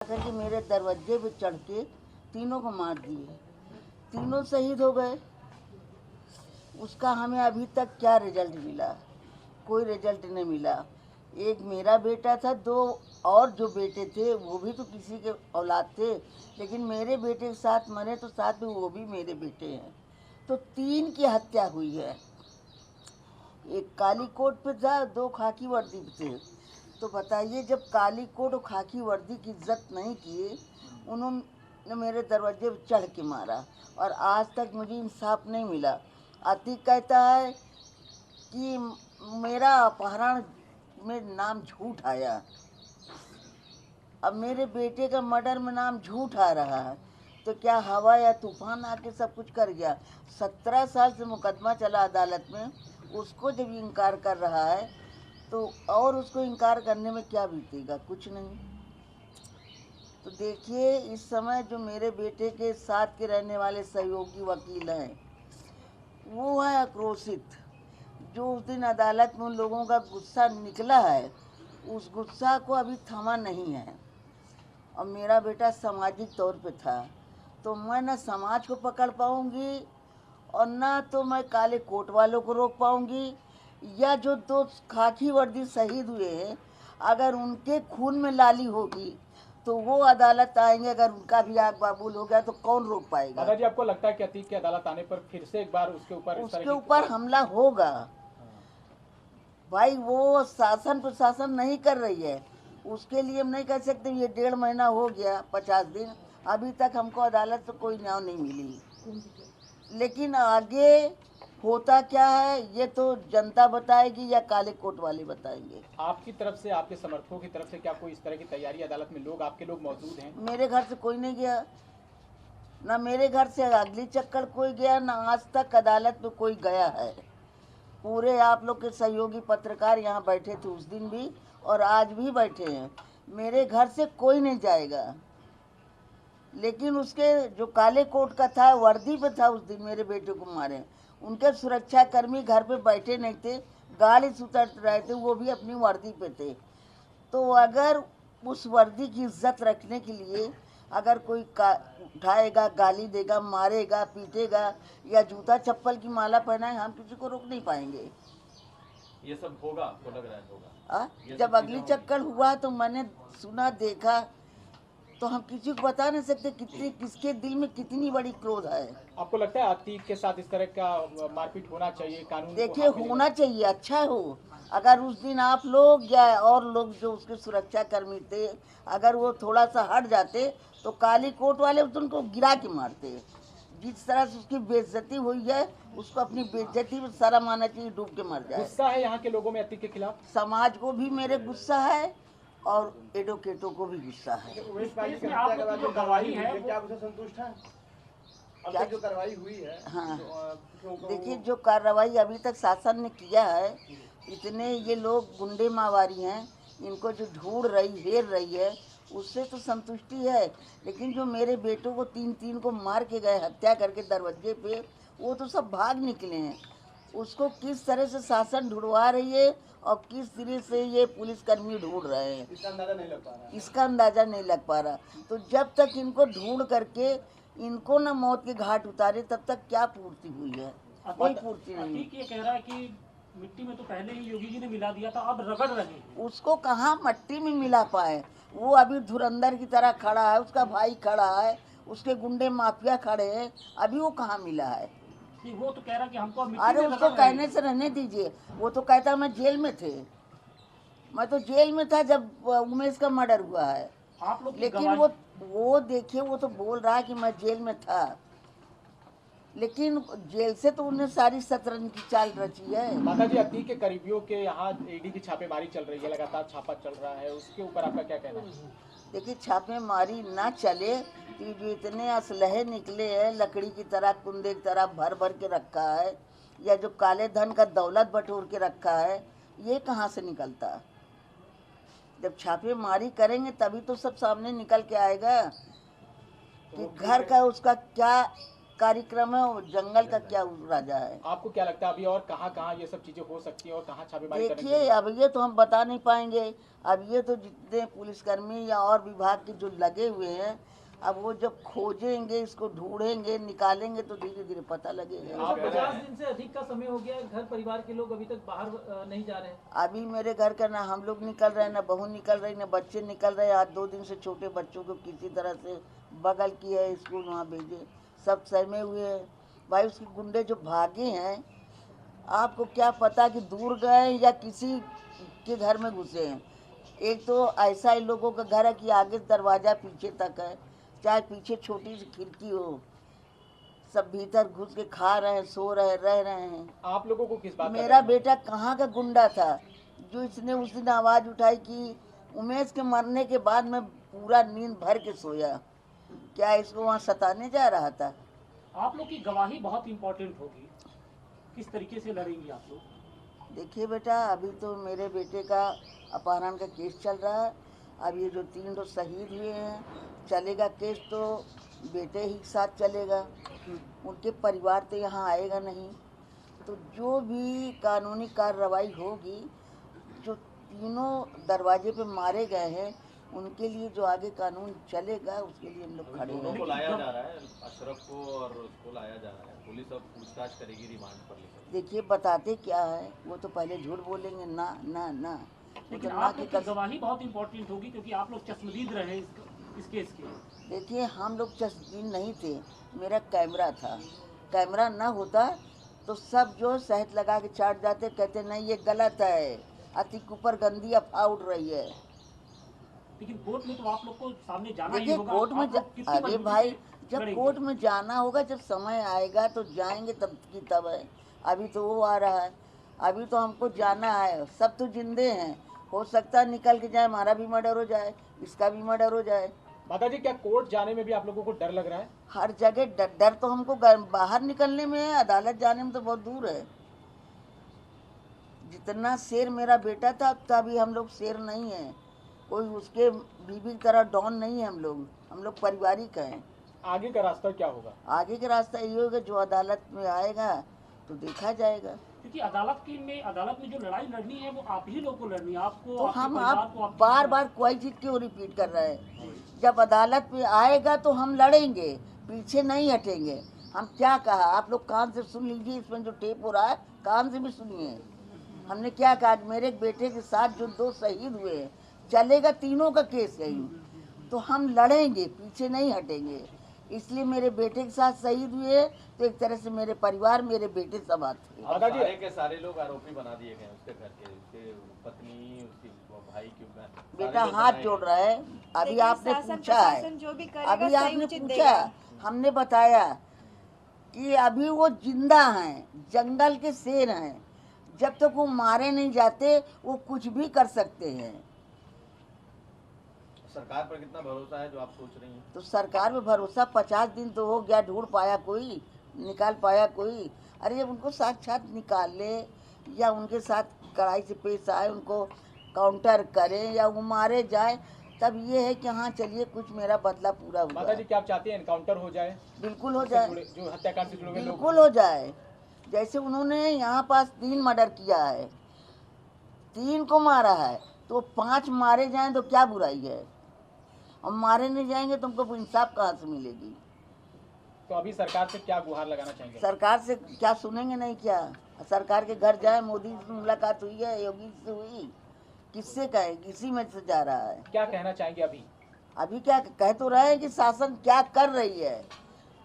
करके मेरे दरवाजे पे चढ़ के तीनों को मार दिए, तीनों शहीद हो गए। उसका हमें अभी तक क्या रिजल्ट मिला? कोई रिजल्ट नहीं मिला। एक मेरा बेटा था, दो और जो बेटे थे वो भी तो किसी के औलाद थे, लेकिन मेरे बेटे के साथ मरे तो साथ में वो भी मेरे बेटे हैं। तो तीन की हत्या हुई है। एक काली कोट पे था, दो खाकी वर्दी पे थे। तो बताइए, जब काली कोट और खाकी वर्दी की इज्जत नहीं की, उन्होंने मेरे दरवाजे पर चढ़ के मारा और आज तक मुझे इंसाफ नहीं मिला। अतीक कहता है कि मेरा अपहरण में नाम झूठ आया, अब मेरे बेटे का मर्डर में नाम झूठ आ रहा है। तो क्या हवा या तूफान आके सब कुछ कर गया? 17 साल से मुकदमा चला अदालत में, उसको जब इनकार कर रहा है तो और उसको इनकार करने में क्या बीतेगा? कुछ नहीं। तो देखिए, इस समय जो मेरे बेटे के साथ के रहने वाले सहयोगी वकील हैं, वो है आक्रोशित। जो उस दिन अदालत में उन लोगों का गुस्सा निकला है, उस गुस्सा को अभी थमा नहीं है। और मेरा बेटा सामाजिक तौर पे था, तो मैं ना समाज को पकड़ पाऊंगी और ना तो मैं काले कोट वालों को रोक पाऊंगी, या जो दो खाकी वर्दी शहीद हुए हैं, अगर उनके खून में लाली होगी तो वो अदालत आएंगे। अगर उनका भी आग बबूल हो गया तो कौन रोक पाएगा? दादाजी, आपको लगता है कि अतीक के अदालत आने पर फिर से एक बार उसके ऊपर हमला होगा? भाई, वो शासन प्रशासन नहीं कर रही है, उसके लिए हम नहीं कह सकते। ये 1.5 महीना हो गया, 50 दिन, अभी तक हमको अदालत से कोई न्याय नहीं मिली। लेकिन आगे होता क्या है ये तो जनता बताएगी या काले कोट वाले बताएंगे। आपकी तरफ से, आपके समर्थकों की तरफ से क्या कोई इस तरह की तैयारी अदालत में आपके लोग मौजूद हैं? मेरे घर से कोई नहीं गया, ना मेरे घर से अगली चक्कर कोई गया, ना आज तक अदालत में कोई गया है। पूरे आप लोग के सहयोगी पत्रकार यहाँ बैठे थे उस दिन भी और आज भी बैठे हैं। मेरे घर से कोई नहीं जाएगा। लेकिन उसके जो काले कोट का था, वर्दी पे था, उस दिन मेरे बेटे को मारे, उनके सुरक्षाकर्मी घर पे बैठे नहीं थे, गाड़ी से उतर रहे थे, वो भी अपनी वर्दी पे थे। तो अगर उस वर्दी की इज्जत रखने के लिए अगर कोई उठाएगा, गाली देगा, मारेगा, पीटेगा या जूता चप्पल की माला पहनाए, हम किसी को रोक नहीं पाएंगे। ये सब होगा, आपको लग रहा है होगा? जब अगली चक्कर हुआ तो मैंने सुना, देखा, तो हम किसी को बता नहीं सकते किसके दिल में कितनी बड़ी क्रोध है। आपको लगता है अतीक के साथ इस तरह का मारपीट होना चाहिए? कानून देखिए, होना चाहिए, अच्छा हो। अगर उस दिन आप लोग या और लोग जो उसके सुरक्षा कर्मी थे, अगर वो थोड़ा सा हट जाते तो काली कोट वाले उनको गिरा के मारते। जिस तरह से उसकी बेइज्जती हुई है, उसको अपनी बेइज्जती में शर्म आना चाहिए, डूब के मर जाए। गुस्सा है यहाँ के लोगों में अतीक के खिलाफ? समाज को भी मेरे गुस्सा है और एडवोकेटों को भी गुस्सा है। जो गवाही है क्या उसे संतुष्ट है? अब तक जो कार्रवाई हुई है, हाँ, देखिए, जो कार्रवाई अभी तक शासन ने किया है, इतने ये लोग गुंडे मावारी हैं, इनको जो ढूंढ रही, हेर रही है, उससे तो संतुष्टि है। लेकिन जो मेरे बेटों को तीन को मार के गए, हत्या करके दरवाजे पे, वो तो सब भाग निकले हैं। उसको किस तरह से शासन ढूंढवा रही है और किस तरह से ये पुलिसकर्मी ढूंढ रहे हैं, इसका अंदाजा नहीं लग पा रहा। इसका अंदाजा नहीं लग पा रहा। तो जब तक इनको ढूंढ करके इनको न मौत के घाट उतारे, तब तक क्या पूर्ति हुई है? कोई पूर्ति नहीं। ये कह रहा है कि मिट्टी में तो पहले ही योगी जी ने मिला दिया था, अब रगड़ रहे हैं। उसको कहाँ मट्टी में मिला पाए? वो अभी धुरंधर की तरह खड़ा है, उसका भाई खड़ा है, उसके गुंडे माफिया खड़े हैं, अभी वो कहाँ मिला है? वो तो कह रहा कि हमको अरे उसको कहने से रहने दीजिए। वो तो कहता मैं जेल में थे, मैं तो जेल में था जब उमेश का मर्डर हुआ है। आप लोग, लेकिन वो देखिए, वो तो बोल रहा है कि मैं जेल में था, लेकिन जेल से तो उन्हें सारी शतरंज की चाल रची है। माता जी, अतीक के करीबियों के यहाँ ईडी की छापेमारी चल रही है, लगातार छापा चल रहा है, उसके ऊपर आपका क्या कहना है? देखिए, छापेमारी ना चले तो जो इतने असलहे निकले हैं, लकड़ी की तरह, कुंदे की तरह भर भर के रखा है, या जो काले धन का दौलत बटोर के रखा है, ये कहाँ से निकलता? जब छापेमारी करेंगे तभी तो सब सामने निकल के आएगा कि घर का उसका क्या कार्यक्रम है, वो जंगल का क्या राजा है। आपको क्या लगता है अभी और कहाँ ये सब चीजें हो सकती हैं और कहाँ छापेमारी करने की देखिए जरूरत अब ये तो हम बता नहीं पाएंगे। अब ये तो जितने पुलिसकर्मी या और विभाग के जो लगे हुए हैं, अब वो जब खोजेंगे, इसको ढूंढेंगे, निकालेंगे तो धीरे धीरे पता लगेगा। आप 50 दिन से अधिक का समय हो गया है, घर परिवार के लोग अभी तक बाहर नहीं जा रहे हैं। अभी मेरे घर का ना हम लोग निकल रहे हैं, ना बहू निकल रही, ना बच्चे निकल रहे। आज 2 दिन से छोटे बच्चों को किसी तरह से बगल की है, स्कूल वहाँ भेजे, सब सहमे हुए हैं। भाई उसके गुंडे जो भागे हैं, आपको क्या पता कि दूर गए या किसी के घर में घुसे हैं। एक तो ऐसा इन लोगों का घर है कि आगे दरवाज़ा पीछे तक है, चाहे पीछे छोटी सी खिड़की हो, सब भीतर घुस के खा रहे हैं, सो रहे, रह रहे हैं। आप लोगों को किस बात का मेरा डर है? बेटा कहाँ का गुंडा था जो इसने उस दिन आवाज़ उठाई कि उमेश के मरने के बाद मैं पूरा नींद भर के सोया। क्या इसको वहाँ सताने जा रहा था? आप लोग की गवाही बहुत इम्पोर्टेंट होगी, किस तरीके से लड़ेंगे आप लोग? देखिए बेटा, अभी तो मेरे बेटे का अपहरण का केस चल रहा है। अब ये जो 3 लोग शहीद हुए हैं, चलेगा केस तो बेटे ही साथ चलेगा, उनके परिवार तो यहाँ आएगा नहीं। तो जो भी कानूनी कार्रवाई होगी, जो तीनों दरवाजे पे मारे गए हैं उनके लिए जो आगे कानून चलेगा उसके लिए हम लोग खड़े दोनों को हैं। लाया जा रहा है, अशरफ को और उसको लाया जा रहा है। पुलिस अब पूछताछ करेगी रिमांड पर लेकर। देखिए बताते क्या है, वो तो पहले झूठ बोलेंगे, ना ना ना। वो लेकिन तो ना आप की लोग की कसम। गवाही बहुत इम्पोर्टेंट होगी क्योंकि आप लोग चश्मदीद रहे इस केस के। देखिए हम लोग चश्मदीद नहीं थे, मेरा कैमरा था। कैमरा ना होता तो सब जो शहद लगा के चाट जाते, कहते नहीं ये गलत है, अति ऊपर गंदी अफवाह उड़ रही है। लेकिन कोर्ट में तो आप लोग को सामने जाना ही देखिए होगा। कोर्ट में आप लोग कितनी अरे मजबूती भाई, से जब लड़ेंगे? कोर्ट में जाना होगा, जब समय आएगा तो जाएंगे, तब की तब है। अभी तो वो आ रहा है, अभी तो हमको जाना है। सब तो जिंदे हैं, हो सकता है निकल के जाए, हमारा भी मर्डर हो जाए, इसका भी मर्डर हो जाए। माताजी, क्या कोर्ट जाने में भी आप लोगों को डर लग रहा है? हर जगह डर तो हमको बाहर निकलने में है, अदालत जाने में तो बहुत दूर है। जितना शेर मेरा बेटा था, उतना भी हम लोग शेर नहीं है। कोई उसके बीबी की तरह डॉन नहीं है हम लोग पारिवारिक हैं। आगे का रास्ता क्या होगा? आगे का रास्ता ये होगा, जो अदालत में आएगा तो देखा जाएगा। क्योंकि अदालत में जो लड़ाई लड़नी है वो आप ही लोग को लड़नी है, आपको, तो आपके हम परिवार आप को, आपकी बार बार कोई चीज क्यों रिपीट कर रहे हैं? जब अदालत में आएगा तो हम लड़ेंगे, पीछे नहीं हटेंगे। हम क्या कहा, आप लोग कान से सुन लीजिए, इसमें जो टेप हो रहा है कान से भी सुनिए। हमने क्या कहा, मेरे बेटे के साथ जो 2 शहीद हुए हैं, चलेगा तीनों का केस यही, तो हम लड़ेंगे, पीछे नहीं हटेंगे। इसलिए मेरे बेटे के साथ शहीद हुए तो एक तरह से मेरे परिवार, मेरे बेटे सब आते हैं। अब सारे के सारे लोग आरोपी बना दिए गए उसके घर के, उसके पत्नी, उसके भाई के ऊपर। बेटा हाथ जोड़ रहा है। अभी लेकिन आपने शासन पूछा है, प्रशासन जो भी करेगा अभी सही आपने उचित पूछा, देगा। हमने बताया कि अभी वो जिंदा हैं, जंगल के शेर हैं। जब तक वो मारे नहीं जाते वो कुछ भी कर सकते हैं। सरकार पर कितना भरोसा है जो आप सोच रही हैं? तो सरकार में भरोसा 50 दिन तो हो गया, ढूंढ पाया कोई, निकाल पाया कोई? अरे जब उनको साक्षात निकाल ले या उनके साथ कड़ाई से पेश आए, उनको काउंटर करें या वो मारे जाए, तब ये है कि हाँ चलिए कुछ मेरा बदला पूरा हुआ। माताजी, क्या आप चाहते हैं एनकाउंटर हो जाए? बिल्कुल हो उससे जाए, जो हत्याकांड से जुड़े हुए लोग, बिल्कुल हो जाए। जैसे उन्होंने यहाँ पास 3 मर्डर किया है, 3 को मारा है, तो 5 मारे जाएं तो क्या बुराई है? और मारे नहीं जाएंगे तो हमको इंसाफ कहाँ से मिलेगी? तो अभी सरकार से क्या गुहार लगाना चाहेंगे? सरकार से क्या सुनेंगे? नहीं क्या सरकार के घर जाए? मोदी से मुलाकात हुई है, योगी से हुई, किससे कहे? किसी में से जा रहा है। क्या कहना चाहेंगे अभी? अभी क्या कह तो रहे हैं कि शासन क्या कर रही है,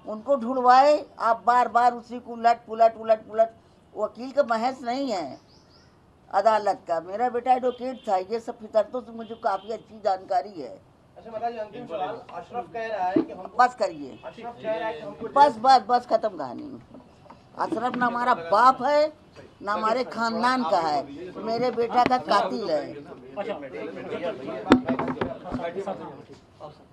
उनको ढूंढवाए। आप बार बार उसी को उलट पुलट। वकील का बहस नहीं है अदालत का। मेरा बेटा एडवोकेट था, ये सब फितरतों से मुझे काफ़ी अच्छी जानकारी है। अच्छा माताजी, अंतिम सवाल। अशरफ कह रहा है कि हम बस करिए, अशरफ कह रहा है कि हमको बस खत्म कहानी। अशरफ ना हमारा बाप है ना हमारे खानदान का है, मेरे बेटा का कातिल है। अच्छा